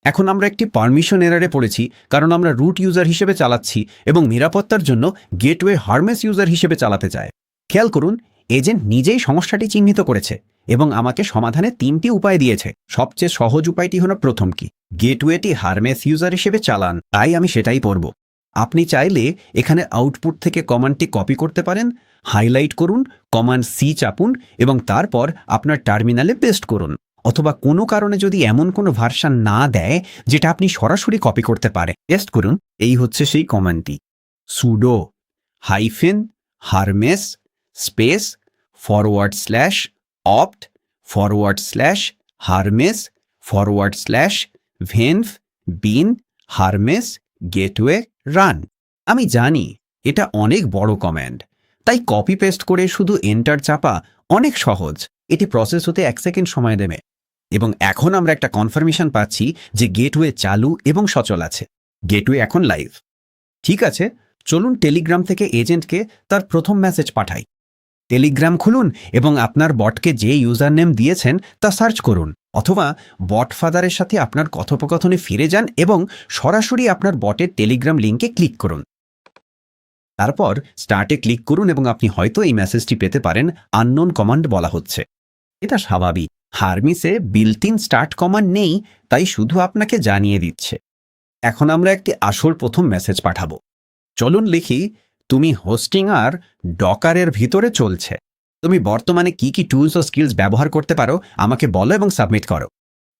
এখন আমরা একটি পারমিশন এরারে পড়েছি, কারণ আমরা রুট ইউজার হিসেবে চালাচ্ছি এবং নিরাপত্তার জন্য গেটওয়ে হারমেস ইউজার হিসেবে চালাতে চায়। খেয়াল করুন, এজেন্ট নিজেই সমস্যাটি চিহ্নিত করেছে এবং আমাকে সমাধানে 3টি উপায় দিয়েছে। সবচেয়ে সহজ উপায়টি হলো প্রথম কি, গেটওয়েটি হারমেস ইউজার হিসেবে চালান, তাই আমি সেটাই পড়ব। আপনি চাইলে এখানে আউটপুট থেকে কমান্ডটি কপি করতে পারেন, হাইলাইট করুন, কমান্ড সি চাপুন এবং তারপর আপনার টার্মিনালে পেস্ট করুন। অথবা কোনো কারণে যদি এমন কোনো ভার্সন না দেয় যেটা আপনি সরাসরি কপি করতে পারেন, টেস্ট করুন। এই হচ্ছে সেই কমান্ডটি, সুডো হাইফেন হারমেস স্পেস /opt/হারমেস /venv bin Hermes gateway run. আমি জানি এটা অনেক বড় কমান্ড, তাই কপি পেস্ট করে শুধু এন্টার চাপা অনেক সহজ। এটি প্রসেস হতে 1 সেকেন্ড সময় দেবে এবং এখন আমরা একটা কনফার্মেশন পাচ্ছি যে গেটওয়ে চালু এবং সচল আছে। গেটওয়ে এখন লাইভ। ঠিক আছে, চলুন টেলিগ্রাম থেকে এজেন্টকে তার প্রথম মেসেজ পাঠাই। টেলিগ্রাম খুলুন এবং আপনার বটকে যে ইউজার নেম দিয়েছেন তা সার্চ করুন, অথবা বট ফাদারের সাথে আপনার কথোপকথনে ফিরে যান এবং সরাসরি আপনার বটের টেলিগ্রাম লিঙ্কে ক্লিক করুন। তারপর স্টার্টে ক্লিক করুন এবং আপনি হয়তো এই মেসেজটি পেতে পারেন, আননোন কমান্ড বলা হচ্ছে। এটা স্বাভাবিক, হারমিসে বিল্ট ইন স্টার্ট কমান্ড নেই, তাই শুধু আপনাকে জানিয়ে দিচ্ছে। এখন আমরা একটি আসল প্রথম মেসেজ পাঠাবো। চলুন লিখি, তুমি হোস্টিং আর ডকারের ভিতরে চলছে। তুমি বর্তমানে কি কি টুলস ও স্কিলস ব্যবহার করতে পারো আমাকে বলো এবং সাবমিট করো।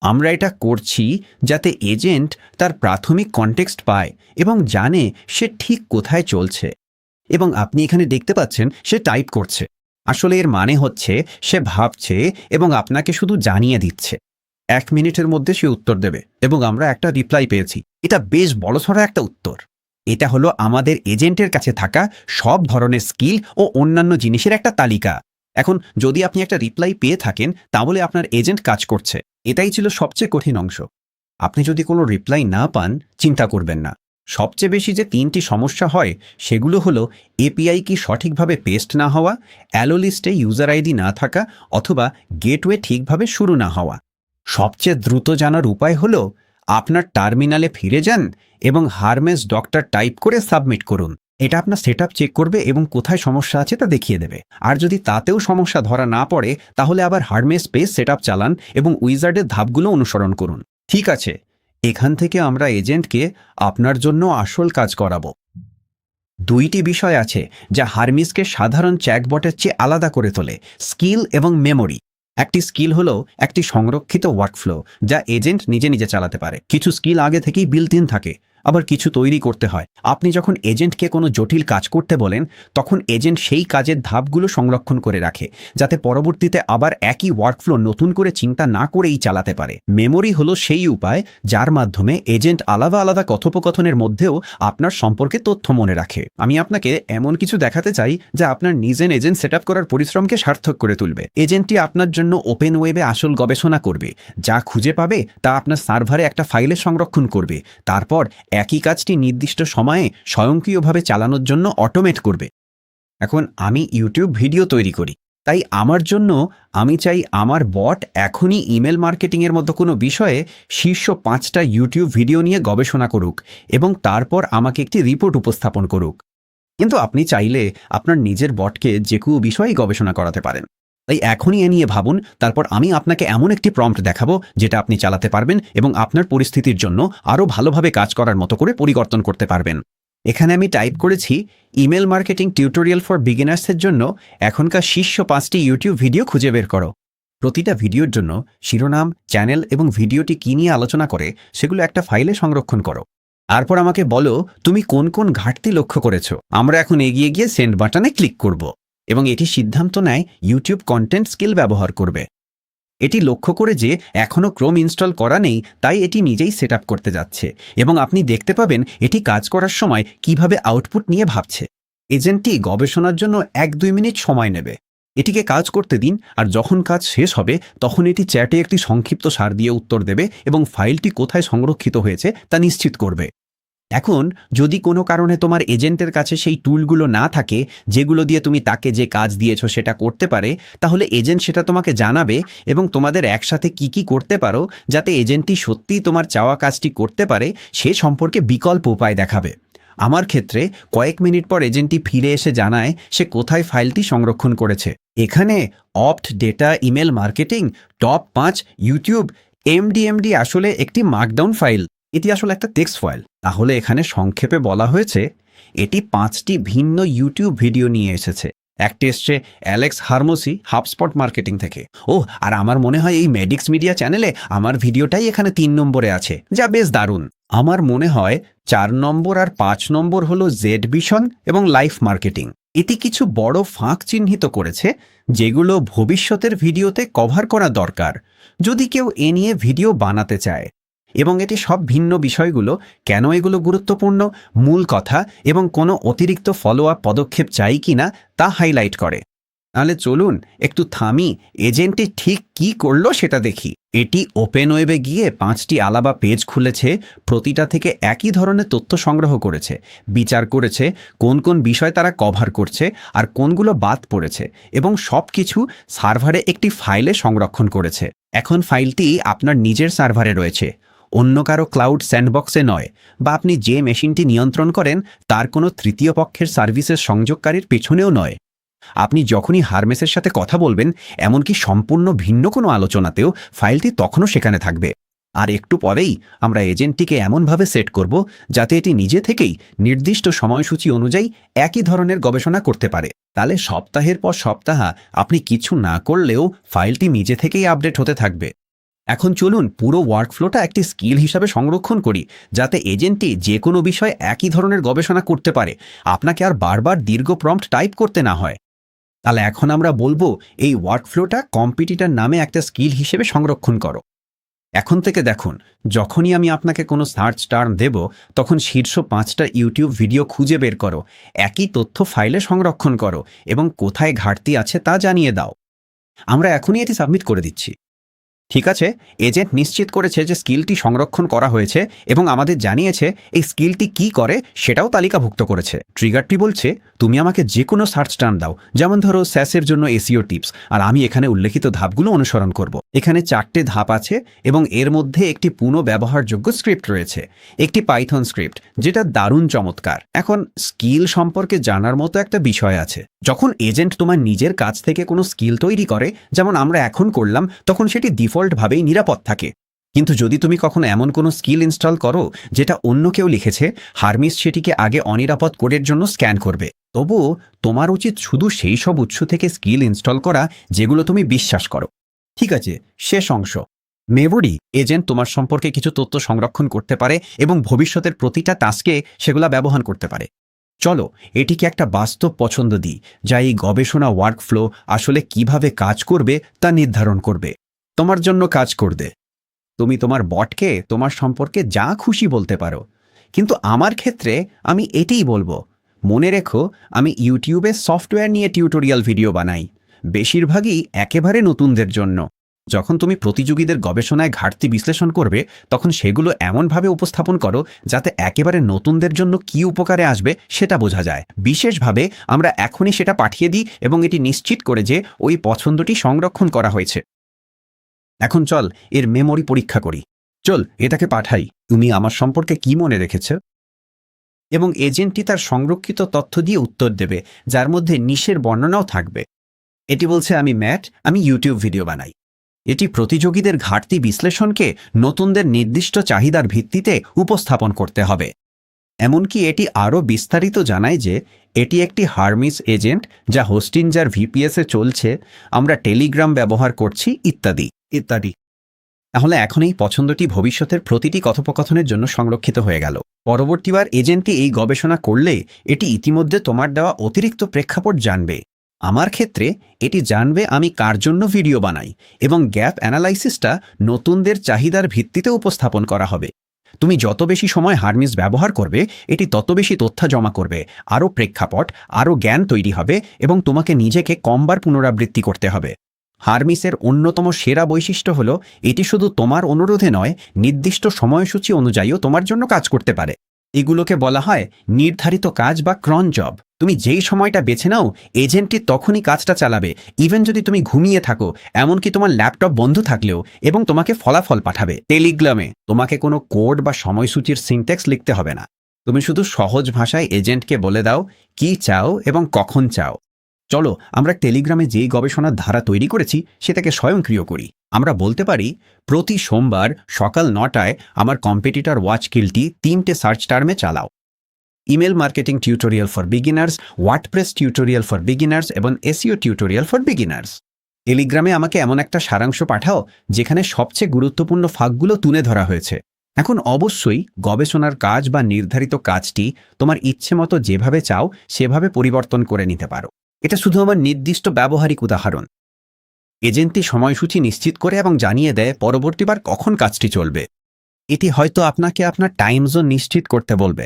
আমরা এটা করছি যাতে এজেন্ট তার প্রাথমিক কনটেক্সট পায় এবং জানে সে ঠিক কোথায় চলছে। এবং আপনি এখানে দেখতে পাচ্ছেন সে টাইপ করছে। আসলে এর মানে হচ্ছে সে ভাবছে এবং আপনাকে শুধু জানিয়ে দিচ্ছে। 1 মিনিটের মধ্যে সে উত্তর দেবে এবং আমরা একটা রিপ্লাই পেয়েছি। এটা বেশ বড়সড় একটা উত্তর। এটা হলো আমাদের এজেন্টের কাছে থাকা সব ধরনের স্কিল ও অন্যান্য জিনিসের একটা তালিকা। এখন যদি আপনি একটা রিপ্লাই পেয়ে থাকেন তাহলে আপনার এজেন্ট কাজ করছে। এটাই ছিল সবচেয়ে কঠিন অংশ। আপনি যদি কোনো রিপ্লাই না পান, চিন্তা করবেন না। সবচেয়ে বেশি যে 3টি সমস্যা হয় সেগুলো হলো এপিআই কি সঠিকভাবে পেস্ট না হওয়া, অ্যালো লিস্টে ইউজার আইডি না থাকা, অথবা গেটওয়ে ঠিকভাবে শুরু না হওয়া। সবচেয়ে দ্রুত জানার উপায় হলো আপনার টার্মিনালে ফিরে যান এবং হারমেস ডক্টর টাইপ করে সাবমিট করুন। এটা আপনার সেটআপ চেক করবে এবং কোথায় সমস্যা আছে তা দেখিয়ে দেবে। আর যদি তাতেও সমস্যা ধরা না পড়ে তাহলে আবার হারমেস পেজ সেটআপ চালান এবং উইজার্ডের ধাপগুলো অনুসরণ করুন। ঠিক আছে, এখান থেকে আমরা এজেন্টকে আপনার জন্য আসল কাজ করাবো। 2টি বিষয় আছে যা হারমিসকে সাধারণ চ্যাটবটের চেয়ে আলাদা করে তোলে, স্কিল এবং মেমোরি। একটি স্কিল হলো একটি সংরক্ষিত ওয়ার্কফ্লো যা এজেন্ট নিজে নিজে চালাতে পারে। কিছু স্কিল আগে থেকেই বিল্ট ইন থাকে, আবার কিছু তৈরি করতে হয়। আপনি যখন এজেন্টকে কোনো জটিল কাজ করতে বলেন, তখন এজেন্ট সেই কাজের ধাপগুলো সংরক্ষণ করে রাখে, যাতে পরবর্তীতে আবার একই ওয়ার্কফ্লো নতুন করে চিন্তা না করেই চালাতে পারে। মেমোরি হলো সেই উপায় যার মাধ্যমে এজেন্ট আলাদা আলাদা কথোপকথনের মধ্যেও আপনার সম্পর্কে তথ্য মনে রাখে। আমি আপনাকে এমন কিছু দেখাতে চাই যা আপনার নিজের এজেন্ট সেট করার পরিশ্রমকে সার্থক করে তুলবে। এজেন্টটি আপনার জন্য ওপেন ওয়েবে আসল গবেষণা করবে, যা খুঁজে পাবে তা আপনার সার্ভারে একটা ফাইলে সংরক্ষণ করবে, তারপর একই কাজটি নির্দিষ্ট সময়ে স্বয়ংক্রিয়ভাবে চালানোর জন্য অটোমেট করবে। এখন আমি ইউটিউব ভিডিও তৈরি করি, তাই আমার জন্য আমি চাই আমার বট এখনই ইমেল মার্কেটিংয়ের মতো কোনো বিষয়ে শীর্ষ 5টা ইউটিউব ভিডিও নিয়ে গবেষণা করুক এবং তারপর আমাকে একটি রিপোর্ট উপস্থাপন করুক। কিন্তু আপনি চাইলে আপনার নিজের বটকে যে কোনো বিষয়েই গবেষণা করাতে পারেন। তাই এখনই এ নিয়ে ভাবুন, তারপর আমি আপনাকে এমন একটি প্রম্পট দেখাবো যেটা আপনি চালাতে পারবেন এবং আপনার পরিস্থিতির জন্য আরও ভালোভাবে কাজ করার মতো করে পরিবর্তন করতে পারবেন। এখানে আমি টাইপ করেছি ইমেল মার্কেটিং টিউটোরিয়াল ফর বিগিনার্সের জন্য এখনকার শীর্ষ 5টি ইউটিউব ভিডিও খুঁজে বের করো। প্রতিটা ভিডিওর জন্য শিরোনাম, চ্যানেল এবং ভিডিওটি কী নিয়ে আলোচনা করে সেগুলো একটা ফাইলে সংরক্ষণ করো। তারপর আমাকে বলো তুমি কোন কোন ঘাটতি লক্ষ্য করেছো। আমরা এখন এগিয়ে গিয়ে সেন্ড বাটনে ক্লিক করব এবং এটি সিদ্ধান্ত নেয় ইউটিউব কন্টেন্ট স্কিল ব্যবহার করবে। এটি লক্ষ্য করে যে এখনও ক্রোম ইনস্টল করা নেই, তাই এটি নিজেই সেট আপ করতে যাচ্ছে এবং আপনি দেখতে পাবেন এটি কাজ করার সময় কিভাবে আউটপুট নিয়ে ভাবছে। এজেন্টটি গবেষণার জন্য 1-2 মিনিট সময় নেবে। এটিকে কাজ করতে দিন, আর যখন কাজ শেষ হবে তখন এটি চ্যাটে একটি সংক্ষিপ্ত সার দিয়ে উত্তর দেবে এবং ফাইলটি কোথায় সংরক্ষিত হয়েছে তা নিশ্চিত করবে। এখন যদি কোনো কারণে তোমার এজেন্টের কাছে সেই টুলগুলো না থাকে যেগুলো দিয়ে তুমি তাকে যে কাজ দিয়েছো সেটা করতে পারে, তাহলে এজেন্ট সেটা তোমাকে জানাবে এবং তোমাদের একসাথে কি কি করতে পারো যাতে এজেন্টটি সত্যিই তোমার চাওয়া কাজটি করতে পারে সে সম্পর্কে বিকল্প উপায় দেখাবে। আমার ক্ষেত্রে কয়েক মিনিট পর এজেন্টটি ফিরে এসে জানায় সে কোথায় ফাইলটি সংরক্ষণ করেছে। এখানে opt data email marketing top 5 YouTube এমডিএমডি আসলে একটি মার্কডাউন ফাইল। এটি আসলে একটা টেক্সট ফাইল। তাহলে এখানে সংক্ষেপে বলা হয়েছে এটি 5টি ভিন্ন ইউটিউব ভিডিও নিয়ে এসেছে। একটি এসছে অ্যালেক্স হারমোসি হাবস্পট মার্কেটিং থেকে। আর আমার মনে হয় এই মেডিক্স মিডিয়া চ্যানেলে আমার ভিডিওটাই এখানে 3 নম্বরে আছে, যা বেশ দারুণ। আমার মনে হয় 4 নম্বর আর 5 নম্বর হলো জেড ভিশন এবং লাইফ মার্কেটিং। এটি কিছু বড় ফাঁক চিহ্নিত করেছে যেগুলো ভবিষ্যতের ভিডিওতে কভার করা দরকার যদি কেউ এ নিয়ে ভিডিও বানাতে চায়। এবং এটি সব ভিন্ন বিষয়গুলো কেন এগুলো গুরুত্বপূর্ণ, মূল কথা এবং কোনো অতিরিক্ত ফলো আপ পদক্ষেপ চাই কিনা তা হাইলাইট করে। তাহলে চলুন একটু থামি, এজেন্টটি ঠিক কি করলো সেটা দেখি। এটি ওপেন ওয়েবে গিয়ে 5টি আলাদা পেজ খুলেছে, প্রতিটা থেকে একই ধরনের তথ্য সংগ্রহ করেছে, বিচার করেছে কোন কোন বিষয় তারা কভার করছে আর কোনগুলো বাদ পড়েছে এবং সব কিছু সার্ভারে একটি ফাইলে সংরক্ষণ করেছে। এখন ফাইলটি আপনার নিজের সার্ভারে রয়েছে, অন্য কারো ক্লাউড স্যান্ডবক্সে নয়, বা আপনি যে মেশিনটি নিয়ন্ত্রণ করেন তার কোনো তৃতীয় পক্ষের সার্ভিসের সংযোগকারীর পেছনেও নয়। আপনি যখনই হারমেসের সাথে কথা বলবেন, এমনকি সম্পূর্ণ ভিন্ন কোনো আলোচনাতেও ফাইলটি তখনও সেখানে থাকবে। আর একটু পরেই আমরা এজেন্টটিকে এমনভাবে সেট করব যাতে এটি নিজে থেকেই নির্দিষ্ট সময়সূচি অনুযায়ী একই ধরনের গবেষণা করতে পারে। তাহলে সপ্তাহের পর সপ্তাহ আপনি কিছু না করলেও ফাইলটি নিজে থেকেই আপডেট হতে থাকবে। এখন চলুন পুরো ওয়ার্কফ্লোটা একটি স্কিল হিসাবে সংরক্ষণ করি, যাতে এজেন্টটি যে কোনো বিষয়ে একই ধরনের গবেষণা করতে পারে, আপনাকে আর বারবার দীর্ঘ প্রম্পট টাইপ করতে না হয়। তাহলে এখন আমরা বলবো এই ওয়ার্কফ্লোটা কম্পিটিটর নামে একটা স্কিল হিসেবে সংরক্ষণ করো। এখন থেকে দেখুন, যখনই আমি আপনাকে কোনো সার্চ টার্ম দেব তখন শীর্ষ 5টা ইউটিউব ভিডিও খুঁজে বের করো, একই তথ্য ফাইলে সংরক্ষণ করো এবং কোথায় ঘাটতি আছে তা জানিয়ে দাও। আমরা এখনই এটি সাবমিট করে দিচ্ছি। ঠিক আছে, এজেন্ট নিশ্চিত করেছে যে স্কিলটি সংরক্ষণ করা হয়েছে এবং আমাদের জানিয়েছে এই স্কিলটি কি করে সেটাও তালিকাভুক্ত করেছে। ট্রিগারটি বলছে তুমি আমাকে যে কোনো সার্চ টার্ম দাও, যেমন ধরো স্যাসের জন্য এসইও টিপস, আর আমি এখানে উল্লেখিত ধাপগুলো অনুসরণ করব। এখানে 4টে ধাপ আছে এবং এর মধ্যে একটি পুনঃ ব্যবহারযোগ্য স্ক্রিপ্ট রয়েছে, একটি পাইথন স্ক্রিপ্ট যেটা দারুণ চমৎকার। এখন স্কিল সম্পর্কে জানার মতো একটা বিষয় আছে। যখন এজেন্ট তোমার নিজের কাছ থেকে কোনো স্কিল তৈরি করে, যেমন আমরা এখন করলাম, তখন সেটি ডিফল্টভাবেই নিরাপদ থাকে। কিন্তু যদি তুমি কখনো এমন কোনো স্কিল ইনস্টল করো যেটা অন্য কেউ লিখেছে, হারমিস সেটিকে আগে অনিরাপদ কোডের জন্য স্ক্যান করবে। তবুও তোমার উচিত শুধু সেই সব উৎস থেকে স্কিল ইনস্টল করা যেগুলো তুমি বিশ্বাস করো। ঠিক আছে, শেষ অংশ। মেমোরি এজেন্ট তোমার সম্পর্কে কিছু তথ্য সংরক্ষণ করতে পারে এবং ভবিষ্যতের প্রতিটা টাস্কে সেগুলা ব্যবহার করতে পারে। চলো এটিকে একটা বাস্তব পছন্দ দিই, যা এই গবেষণা ওয়ার্কফ্লো আসলে কিভাবে কাজ করবে তা নির্ধারণ করবে। তোমার জন্য কাজ করবে। তুমি তোমার বটকে তোমার সম্পর্কে যা খুশি বলতে পারো, কিন্তু আমার ক্ষেত্রে আমি এটাই বলবো, মনে রেখো আমি ইউটিউবে সফটওয়্যার নিয়ে টিউটোরিয়াল ভিডিও বানাই, বেশিরভাগই একেবারে নতুনদের জন্য। যখন তুমি প্রতিযোগীদের গবেষণায় ঘাটতি বিশ্লেষণ করবে, তখন সেগুলো এমনভাবে উপস্থাপন করো যাতে একেবারে নতুনদের জন্য কি উপকারে আসবে সেটা বোঝা যায়। বিশেষভাবে আমরা এখনই সেটা পাঠিয়ে দিই এবং এটি নিশ্চিত করে যে ওই পছন্দটি সংরক্ষণ করা হয়েছে। এখন চল এর মেমোরি পরীক্ষা করি। চল এটাকে পাঠাই, তুমি আমার সম্পর্কে কি মনে রেখেছ? এবং এজেন্টটি তার সংরক্ষিত তথ্য দিয়ে উত্তর দেবে, যার মধ্যে নিশের বর্ণনাও থাকবে। এটি বলছে, আমি ম্যাট, আমি ইউটিউব ভিডিও বানাই। এটি প্রতিযোগীদের ঘাটতি বিশ্লেষণকে নতুনদের নির্দিষ্ট চাহিদার ভিত্তিতে উপস্থাপন করতে হবে। এমনকি এটি আরও বিস্তারিত জানায় যে এটি একটি হার্মিস এজেন্ট, যা হোস্টিঞ্জার ভিপিএসে চলছে, আমরা টেলিগ্রাম ব্যবহার করছি, ইত্যাদি ইত্যাদি। তাহলে এখন এই পছন্দটি ভবিষ্যতের প্রতিটি কথোপকথনের জন্য সংরক্ষিত হয়ে গেল। পরবর্তীবার এজেন্টটি এই গবেষণা করলে এটি ইতিমধ্যে তোমার দেওয়া অতিরিক্ত প্রেক্ষাপট জানবে। আমার ক্ষেত্রে এটি জানবে আমি কার জন্য ভিডিও বানাই, এবং গ্যাপ অ্যানালাইসিসটা নতুনদের চাহিদার ভিত্তিতে উপস্থাপন করা হবে। তুমি যত বেশি সময় হার্মিস ব্যবহার করবে, এটি তত বেশি তথ্য জমা করবে, আরও প্রেক্ষাপট, আরও জ্ঞান তৈরি হবে, এবং তোমাকে নিজেকে কমবার পুনরাবৃত্তি করতে হবে। হার্মিসের অন্যতম সেরা বৈশিষ্ট্য হল এটি শুধু তোমার অনুরোধে নয়, নির্দিষ্ট সময়সূচি অনুযায়ীও তোমার জন্য কাজ করতে পারে। এগুলোকে বলা হয় নির্ধারিত কাজ বা ক্রন জব। তুমি যেই সময়টা বেছে নাও, এজেন্টটি তখনই কাজটা চালাবে, ইভেন যদি তুমি ঘুমিয়ে থাকো, এমনকি তোমার ল্যাপটপ বন্ধ থাকলেও, এবং তোমাকে ফলাফল পাঠাবে। টেলিগ্রামে তোমাকে কোনো কোড বা সময়সূচির সিনট্যাক্স লিখতে হবে না। তুমি শুধু সহজ ভাষায় এজেন্টকে বলে দাও কি চাও এবং কখন চাও। চলো আমরা টেলিগ্রামে যেই গবেষণার ধারা তৈরি করেছি সেটাকে স্বয়ংক্রিয় করি। আমরা বলতে পারি, প্রতি সোমবার সকাল 9টায় আমার কম্পিটিটর ওয়াচ কিলটি 3টে সার্চ টার্মে চালাও। Email marketing tutorial for beginners, WordPress tutorial for beginners এবং এসইও টিউটোরিয়াল ফর বিগিনার্স। টেলিগ্রামে আমাকে এমন একটা সারাংশ পাঠাও যেখানে সবচেয়ে গুরুত্বপূর্ণ ফাঁকগুলো তুলে ধরা হয়েছে। এখন অবশ্যই গবেষণার কাজ বা নির্ধারিত কাজটি তোমার ইচ্ছে মতো যেভাবে চাও সেভাবে পরিবর্তন করে নিতে পারো। এটা শুধু আমার নির্দিষ্ট ব্যবহারিক উদাহরণ। এজেন্টটি সময়সূচি নিশ্চিত করে এবং জানিয়ে দেয় পরবর্তীবার কখন কাজটি চলবে। এটি হয়তো আপনাকে আপনার টাইম জোন নিশ্চিত করতে বলবে।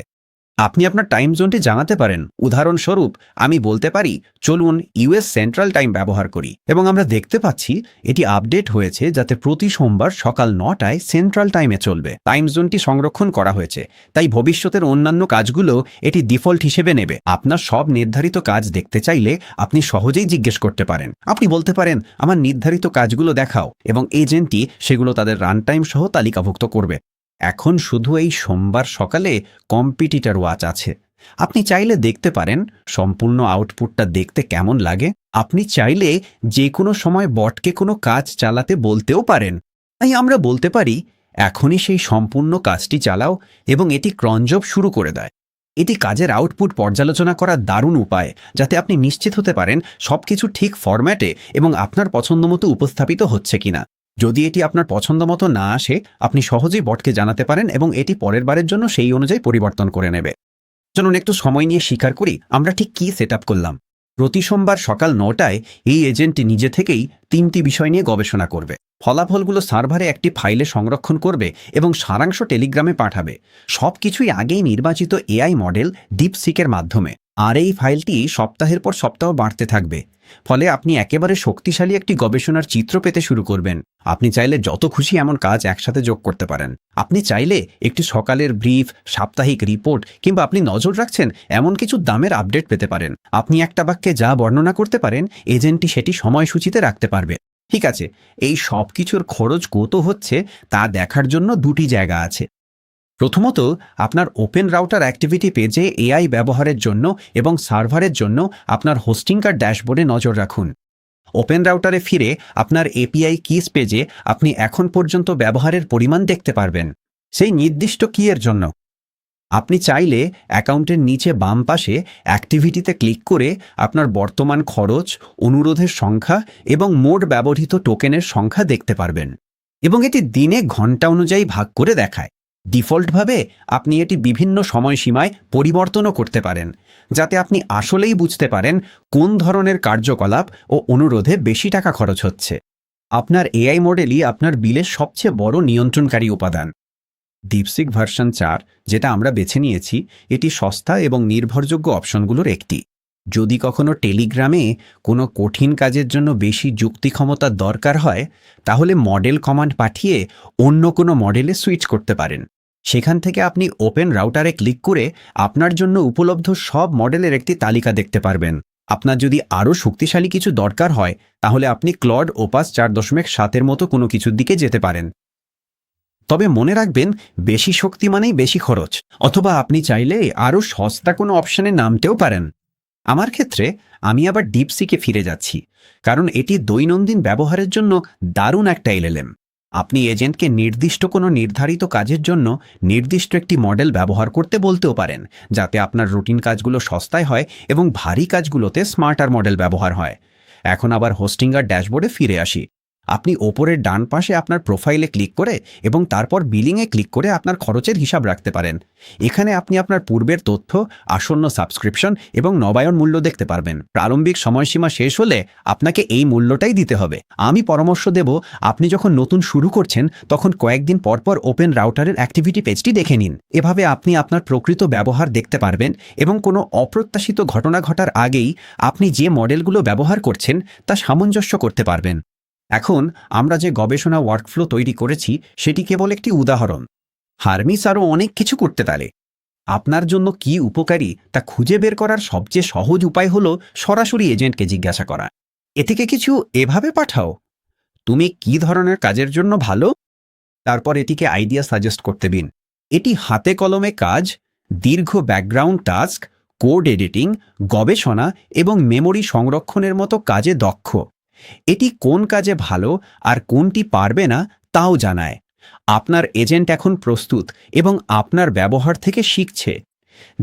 আপনি আপনার টাইম জোনটি জানাতে পারেন। উদাহরণস্বরূপ আমি বলতে পারি, চলুন ইউএস সেন্ট্রাল টাইম ব্যবহার করি, এবং আমরা দেখতে পাচ্ছি এটি আপডেট হয়েছে যাতে প্রতি সোমবার সকাল 9টায় সেন্ট্রাল টাইমে চলবে। টাইম জোনটি সংরক্ষণ করা হয়েছে, তাই ভবিষ্যতের অন্যান্য কাজগুলো এটি ডিফল্ট হিসেবে নেবে। আপনার সব নির্ধারিত কাজ দেখতে চাইলে আপনি সহজেই জিজ্ঞেস করতে পারেন। আপনি বলতে পারেন, আমার নির্ধারিত কাজগুলো দেখাও, এবং এজেন্টটি সেগুলো তাদের রান টাইম সহ তালিকাভুক্ত করবে। এখন শুধু এই সোমবার সকালে কম্পিটিটর ওয়াচ আছে। আপনি চাইলে দেখতে পারেন সম্পূর্ণ আউটপুটটা দেখতে কেমন লাগে। আপনি চাইলে যে কোনো সময় বটকে কোনো কাজ চালাতে বলতেও পারেন। তাই আমরা বলতে পারি, এখনই সেই সম্পূর্ণ কাজটি চালাও, এবং এটি ক্রনজব শুরু করে দেয়। এটি কাজের আউটপুট পর্যালোচনা করার দারুণ উপায়, যাতে আপনি নিশ্চিত হতে পারেন সবকিছু ঠিক ফরম্যাটে এবং আপনার পছন্দমতো উপস্থাপিত হচ্ছে কিনা। যদি এটি আপনার পছন্দ মতো না আসে, আপনি সহজেই বটকে জানাতে পারেন এবং এটি পরের বারের জন্য সেই অনুযায়ী পরিবর্তন করে নেবে। চলুন একটু সময় নিয়ে স্বীকার করি আমরা ঠিক কী সেট আপ করলাম। প্রতি সোমবার সকাল 9টায় এই এজেন্টটি নিজে থেকেই 3টি বিষয় নিয়ে গবেষণা করবে। ফলাফলগুলো সার্ভারে একটি ফাইলে সংরক্ষণ করবে এবং সারাংশ টেলিগ্রামে পাঠাবে। সব কিছুই আগেই নির্বাচিত এআই মডেল ডিপসিকের মাধ্যমে। আর এই ফাইলটি সপ্তাহের পর সপ্তাহ বাড়তে থাকবে। ফলে আপনি একেবারে শক্তিশালী একটি গবেষণার চিত্র পেতে শুরু করবেন। আপনি চাইলে যত খুশি এমন কাজ একসাথে যোগ করতে পারেন। আপনি চাইলে একটি সকালের ব্রিফ, সাপ্তাহিক রিপোর্ট, কিংবা আপনি নজর রাখছেন এমন কিছু দামের আপডেট পেতে পারেন। আপনি একটা বাক্যে যা বর্ণনা করতে পারেন, এজেন্টটি সেটি সময়সূচিতে রাখতে পারবে। ঠিক আছে, এই সব কিছুর খরচ কত হচ্ছে তা দেখার জন্য 2টি জায়গা আছে। প্রথমত, আপনার ওপেন রাউটার অ্যাক্টিভিটি পেজে এআই ব্যবহারের জন্য এবং সার্ভারের জন্য আপনার হোস্টিংকার ড্যাশবোর্ডে নজর রাখুন। ওপেন রাউটারে ফিরে আপনার এপিআই কিস পেজে আপনি এখন পর্যন্ত ব্যবহারের পরিমাণ দেখতে পারবেন, সেই নির্দিষ্ট কিয়ের জন্য। আপনি চাইলে অ্যাকাউন্টের নিচে বাম পাশে অ্যাক্টিভিটিতে ক্লিক করে আপনার বর্তমান খরচ, অনুরোধের সংখ্যা এবং মোট ব্যবহৃত টোকেনের সংখ্যা দেখতে পারবেন। এবং এটি দিনে ঘন্টা অনুযায়ী ভাগ করে দেখায়। ডিফল্টভাবে আপনি এটি বিভিন্ন সময়সীমায় পরিবর্তনও করতে পারেন, যাতে আপনি আসলেই বুঝতে পারেন কোন ধরনের কার্যকলাপ ও অনুরোধে বেশি টাকা খরচ হচ্ছে। আপনার এআই মডেলই আপনার বিলের সবচেয়ে বড় নিয়ন্ত্রণকারী উপাদান। ডিপসিক ভার্সন 4, যেটা আমরা বেছে নিয়েছি, এটি সস্তা এবং নির্ভরযোগ্য অপশনগুলোর একটি। যদি কখনো টেলিগ্রামে কোনো কঠিন কাজের জন্য বেশি যুক্তি ক্ষমতার দরকার হয়, তাহলে মডেল কমান্ড পাঠিয়ে অন্য কোনো মডেলে সুইচ করতে পারেন। সেখান থেকে আপনি ওপেন রাউটারে ক্লিক করে আপনার জন্য উপলব্ধ সব মডেলের একটি তালিকা দেখতে পারবেন। আপনার যদি আরও শক্তিশালী কিছু দরকার হয়, তাহলে আপনি ক্লড ওপাস 4.7-এর মতো কোনো কিছুর দিকে যেতে পারেন। তবে মনে রাখবেন, বেশি শক্তি মানেই বেশি খরচ। অথবা আপনি চাইলে আরও সস্তা কোনো অপশনে নামতেও পারেন। আমার ক্ষেত্রে আমি আবার ডিপসিকে ফিরে যাচ্ছি, কারণ এটি দৈনন্দিন ব্যবহারের জন্য দারুণ একটা এলএলএম। আপনি এজেন্টকে নির্দিষ্ট কোনো নির্ধারিত কাজের জন্য নির্দিষ্ট একটি মডেল ব্যবহার করতে বলতেও পারেন, যাতে আপনার রুটিন কাজগুলো সস্তায় হয় এবং ভারী কাজগুলোতে স্মার্টার মডেল ব্যবহার হয়। এখন আবার হোস্টিঙ্গার ড্যাশবোর্ডে ফিরে আসি। আপনি ওপরের ডান পাশে আপনার প্রোফাইলে ক্লিক করে এবং তারপর বিলিংয়ে ক্লিক করে আপনার খরচের হিসাব রাখতে পারেন। এখানে আপনি আপনার পূর্বের তথ্য, আসন্ন সাবস্ক্রিপশন এবং নবায়ন মূল্য দেখতে পারবেন। প্রারম্ভিক সময়সীমা শেষ হলে আপনাকে এই মূল্যটাই দিতে হবে। আমি পরামর্শ দেব, আপনি যখন নতুন শুরু করছেন তখন কয়েকদিন পরপর ওপেন রাউটারের অ্যাক্টিভিটি পেজটি দেখে নিন। এভাবে আপনি আপনার প্রকৃত ব্যবহার দেখতে পারবেন এবং কোনো অপ্রত্যাশিত ঘটনা ঘটার আগেই আপনি যে মডেলগুলো ব্যবহার করছেন তা সামঞ্জস্য করতে পারবেন। এখন আমরা যে গবেষণা ওয়ার্কফ্লো তৈরি করেছি সেটি কেবল একটি উদাহরণ। হারমিস আরও অনেক কিছু করতে পারে। আপনার জন্য কি উপকারী তা খুঁজে বের করার সবচেয়ে সহজ উপায় হল সরাসরি এজেন্টকে জিজ্ঞাসা করা। এ থেকে কিছু এভাবে পাঠাও, তুমি কি ধরনের কাজের জন্য ভালো, তারপর এটিকে আইডিয়া সাজেস্ট করতে দিন। এটি হাতে কলমে কাজ, দীর্ঘ ব্যাকগ্রাউন্ড টাস্ক, কোড এডিটিং, গবেষণা এবং মেমোরি সংরক্ষণের মতো কাজে দক্ষ। এটি কোন কাজে ভালো আর কোনটি পারবে না তাও জানায়। আপনার এজেন্ট এখন প্রস্তুত এবং আপনার ব্যবহার থেকে শিখছে।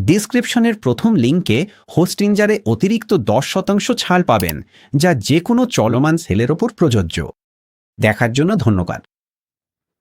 ডিসক্রিপশনের প্রথম লিঙ্কে হোস্টিঞ্জারে অতিরিক্ত 10% ছাড় পাবেন, যা যে কোনো চলমান সেলের ওপর প্রযোজ্য। দেখার জন্য ধন্যবাদ।